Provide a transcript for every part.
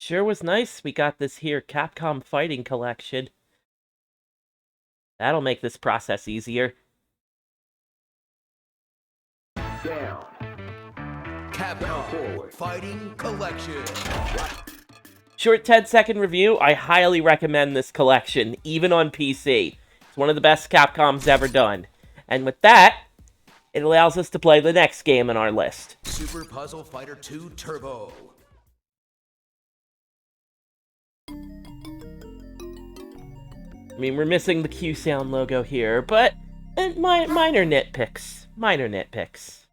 Sure was nice we got this here Capcom Fighting Collection. That'll make this process easier. Down. Capcom Fighting Collection. Short 10-second review, I highly recommend this collection, even on PC. It's one of the best Capcom's ever done. And with that, it allows us to play the next game on our list. Super Puzzle Fighter 2 Turbo. I mean, we're missing the Q-Sound logo here, but minor nitpicks. Minor nitpicks.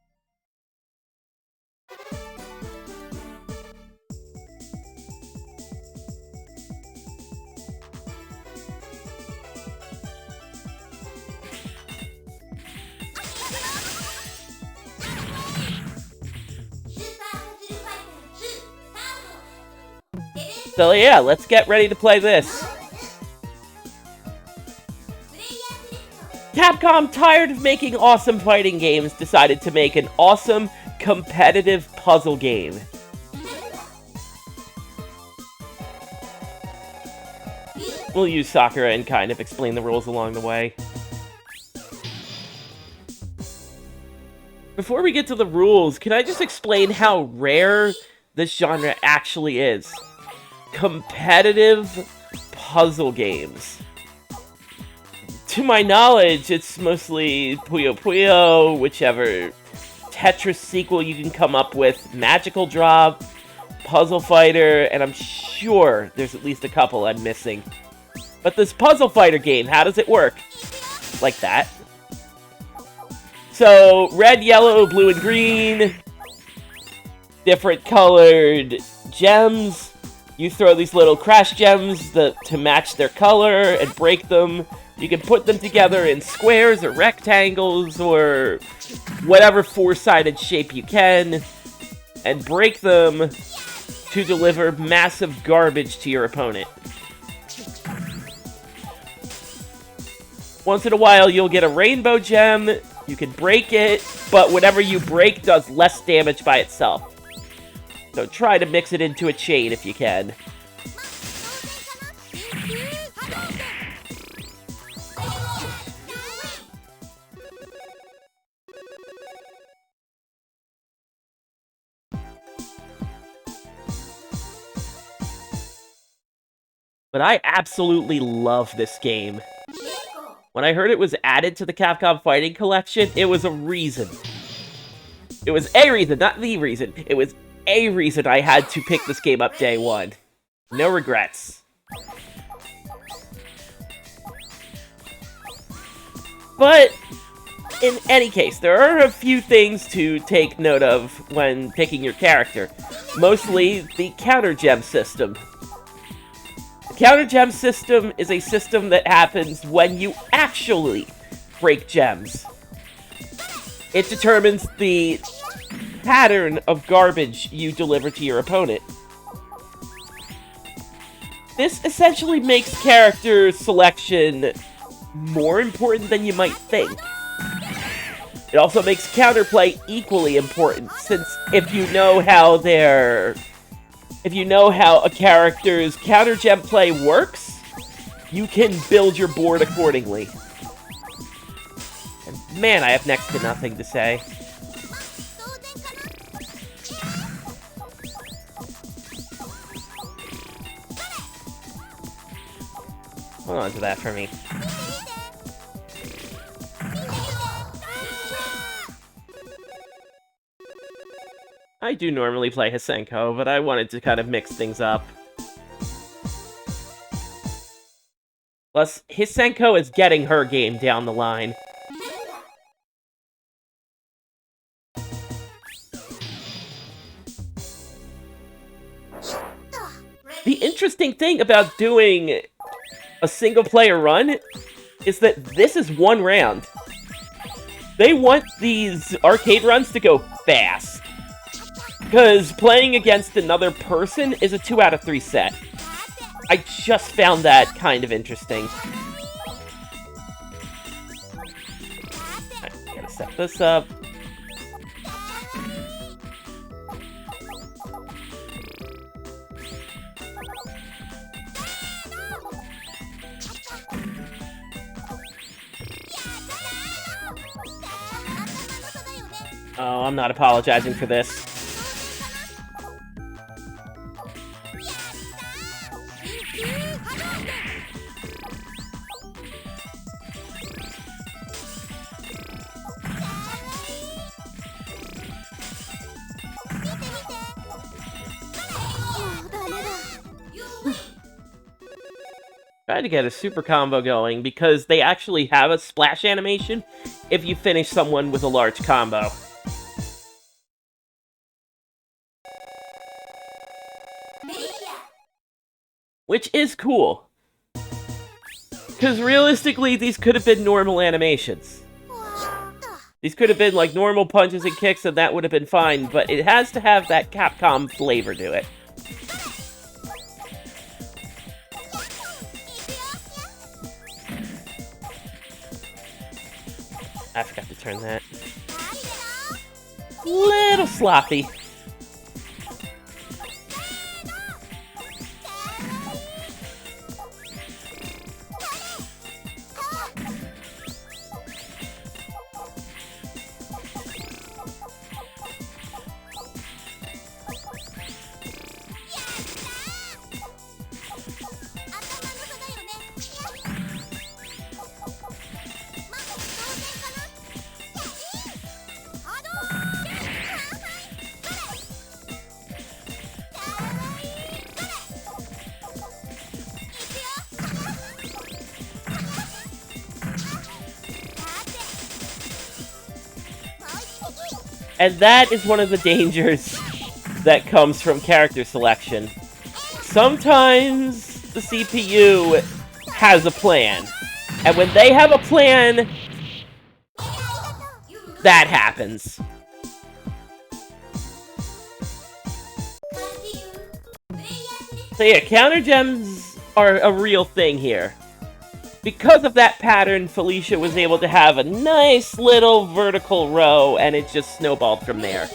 So yeah, let's get ready to play this. Capcom, tired of making awesome fighting games, decided to make an awesome, competitive puzzle game. We'll use Sakura and kind of explain the rules along the way. Before we get to the rules, can I just explain how rare this genre actually is? Competitive puzzle games. To my knowledge, it's mostly Puyo Puyo, whichever Tetris sequel you can come up with, Magical Drop, Puzzle Fighter, and I'm sure there's at least a couple I'm missing. But this Puzzle Fighter game, how does it work? Like that. So, red, yellow, blue, and green. Different colored gems. You throw these little crash gems to match their color and break them. You can put them together in squares or rectangles or whatever four-sided shape you can and break them to deliver massive garbage to your opponent. Once in a while, you'll get a rainbow gem. You can break it, but whatever you break does less damage by itself. So try to mix it into a chain if you can. But I absolutely love this game. When I heard it was added to the Capcom Fighting Collection, it was a reason. It was a reason, not the reason. It was a reason I had to pick this game up day one. No regrets. But, in any case, there are a few things to take note of when picking your character. Mostly the counter gem system. The counter gem system is a system that happens when you actually break gems. It determines the pattern of garbage you deliver to your opponent. This essentially makes character selection more important than you might think. It also makes counterplay equally important, since if you know how a character's counter gem play works, you can build your board accordingly. And man, I have next to nothing to say. Hold on to that for me. I do normally play Hisenko, but I wanted to kind of mix things up. Plus, Hisenko is getting her game down the line. The interesting thing about doing a single-player run is that this is one round. They want these arcade runs to go fast. Because playing against another person is a 2 out of 3 set. I just found that kind of interesting. Right, gotta set this up. Oh, I'm not apologizing for this. Tried to get a super combo going because they actually have a splash animation if you finish someone with a large combo. Which is cool. Because realistically, these could have been normal animations. These could have been like normal punches and kicks and that would have been fine, but it has to have that Capcom flavor to it. I forgot to turn that. Little sloppy. And that is one of the dangers that comes from character selection. Sometimes the CPU has a plan. And when they have a plan, that happens. So yeah, counter gems are a real thing here. Because of that pattern, Felicia was able to have a nice little vertical row, and it just snowballed from there.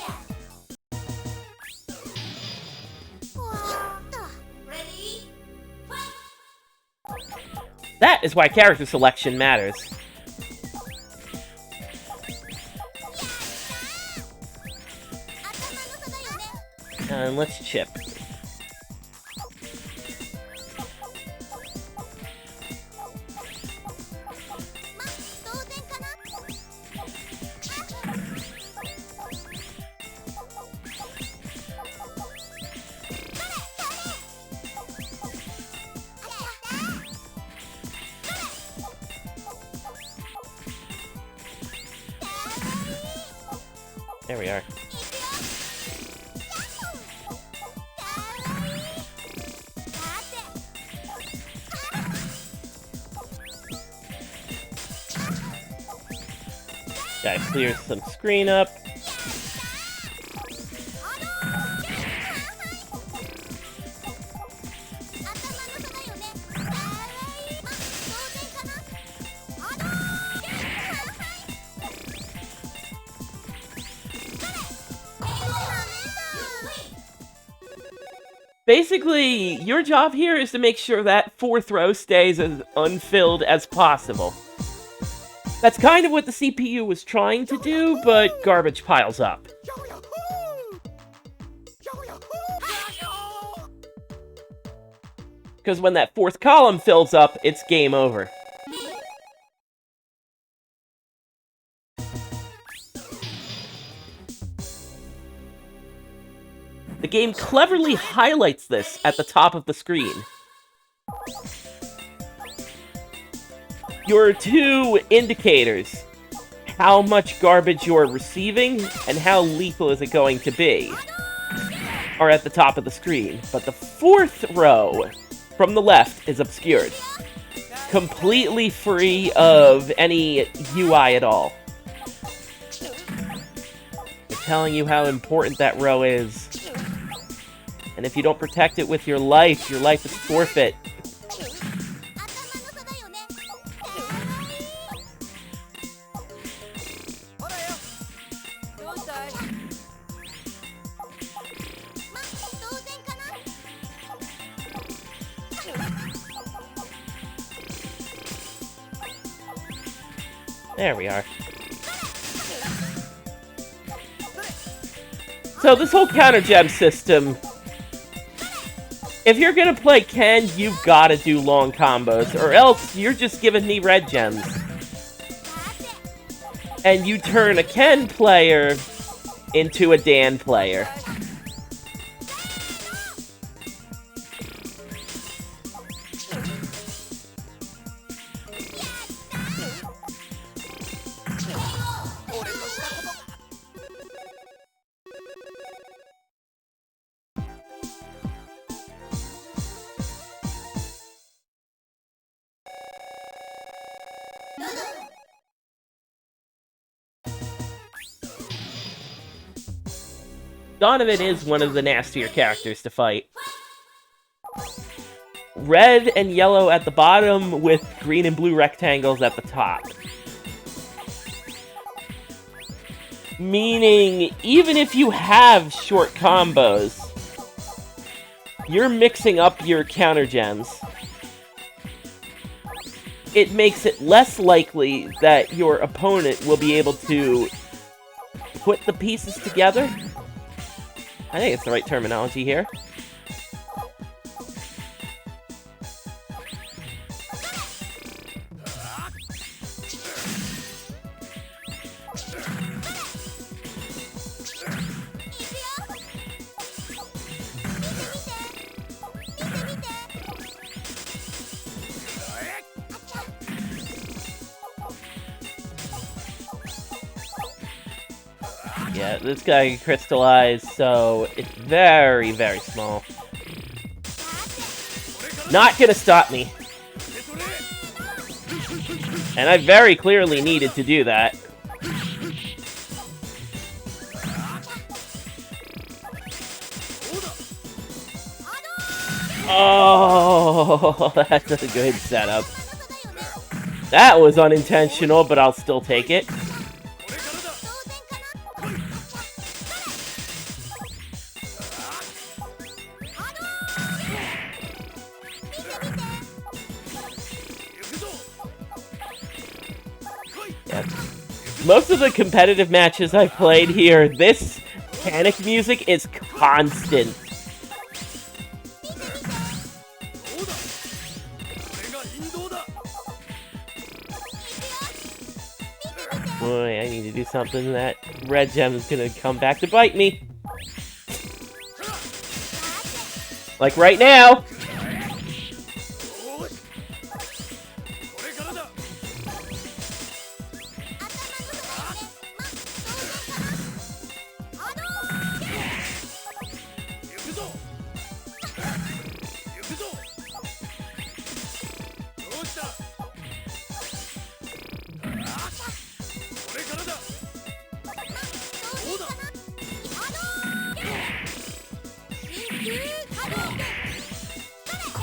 That is why character selection matters. And let's chip. There we are. Gotta clear some screen up. Basically, your job here is to make sure that fourth row stays as unfilled as possible. That's kind of what the CPU was trying to do, but garbage piles up. Because when that fourth column fills up, it's game over. The game cleverly highlights this at the top of the screen. Your two indicators, how much garbage you're receiving and how lethal is it going to be, are at the top of the screen. But the fourth row from the left is obscured, completely free of any UI at all. They're telling you how important that row is. And if you don't protect it with your life is forfeit. There we are. So this whole counter gem system, if you're gonna play Ken, you've gotta do long combos, or else you're just giving me red gems. And you turn a Ken player into a Dan player. Donovan is one of the nastier characters to fight. Red and yellow at the bottom with green and blue rectangles at the top. Meaning, even if you have short combos, you're mixing up your counter gems. It makes it less likely that your opponent will be able to put the pieces together. I think it's the right terminology here. Yeah, this guy can crystallize, so it's very, very small. Not gonna stop me. And I very clearly needed to do that. Oh, that's a good setup. That was unintentional, but I'll still take it. Most of the competitive matches I've played here, this panic music is constant. Boy, I need to do something. That red gem is gonna come back to bite me. Like right now.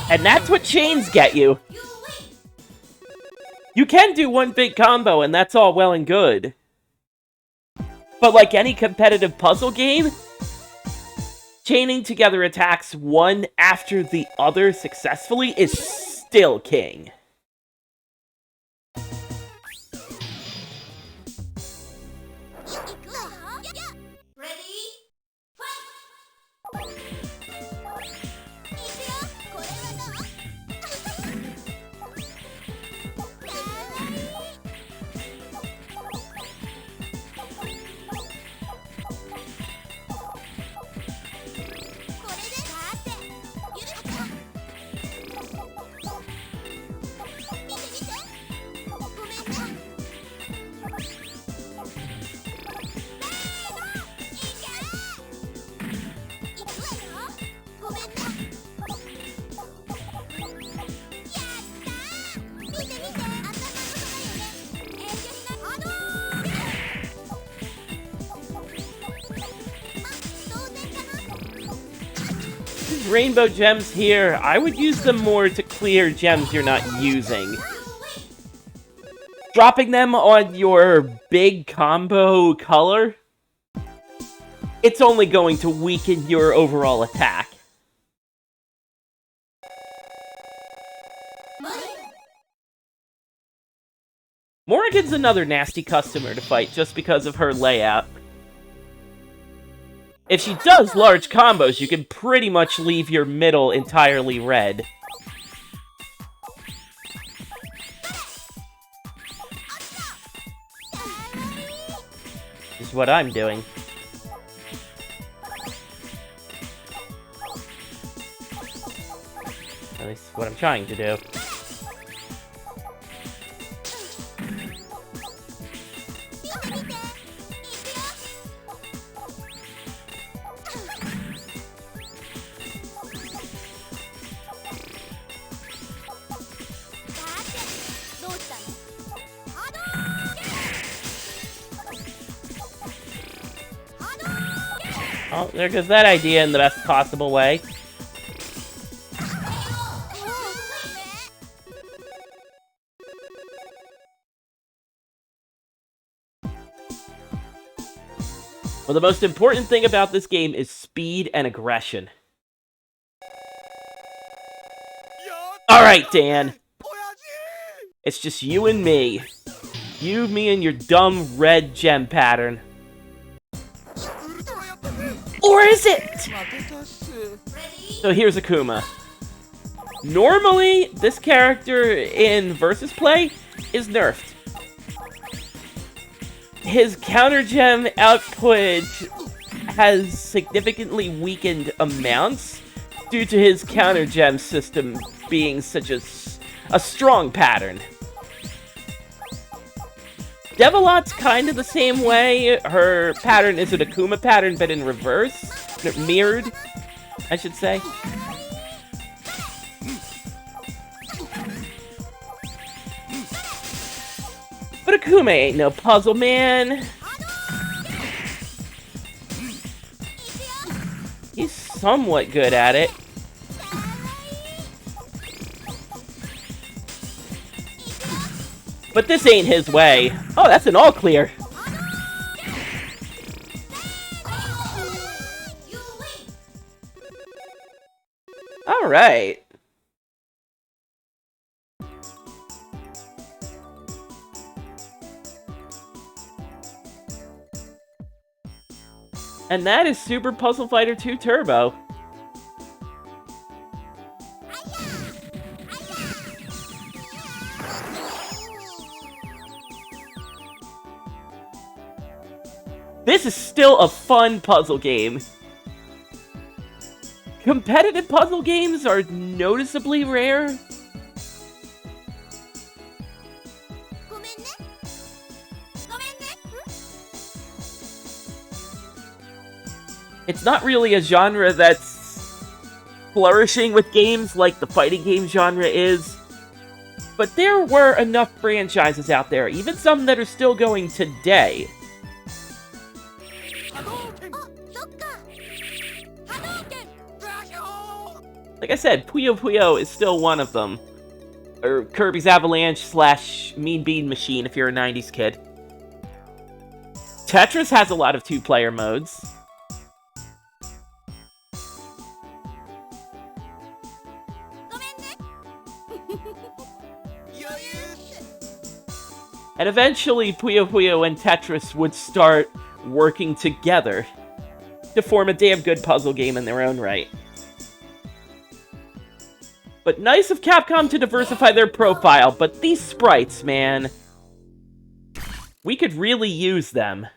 And that's what chains get you. You can do one big combo, and that's all well and good. But like any competitive puzzle game, chaining together attacks one after the other successfully is still king. Rainbow gems here, I would use them more to clear gems you're not using. Dropping them on your big combo color, it's only going to weaken your overall attack. Morrigan's another nasty customer to fight just because of her layout. If she does large combos, you can pretty much leave your middle entirely red. This is what I'm doing. At least what I'm trying to do. Oh, there goes that idea in the best possible way. Well, the most important thing about this game is speed and aggression. Alright, Dan. It's just you and me. You, me, and your dumb red gem pattern. Or is it? So here's Akuma. Normally, this character in Versus Play is nerfed. His counter gem output has significantly weakened amounts due to his counter gem system being such a strong pattern. Devilot's kind of the same way. Her pattern is an Akuma pattern, but in reverse. Mirrored, I should say. But Akuma ain't no puzzle, man. He's somewhat good at it. But this ain't his way. Oh, that's an all clear. All right. And that is Super Puzzle Fighter 2 Turbo. This is still a fun puzzle game. Competitive puzzle games are noticeably rare. It's not really a genre that's flourishing with games like the fighting game genre is. But there were enough franchises out there, even some that are still going today. Like I said, Puyo Puyo is still one of them. Or Kirby's Avalanche / Mean Bean Machine if you're a 90s kid. Tetris has a lot of two-player modes. And eventually, Puyo Puyo and Tetris would start working together to form a damn good puzzle game in their own right. But nice of Capcom to diversify their profile, but these sprites, man, we could really use them.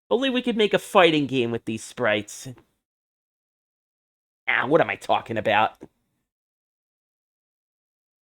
Only we could make a fighting game with these sprites. Ah, what am I talking about?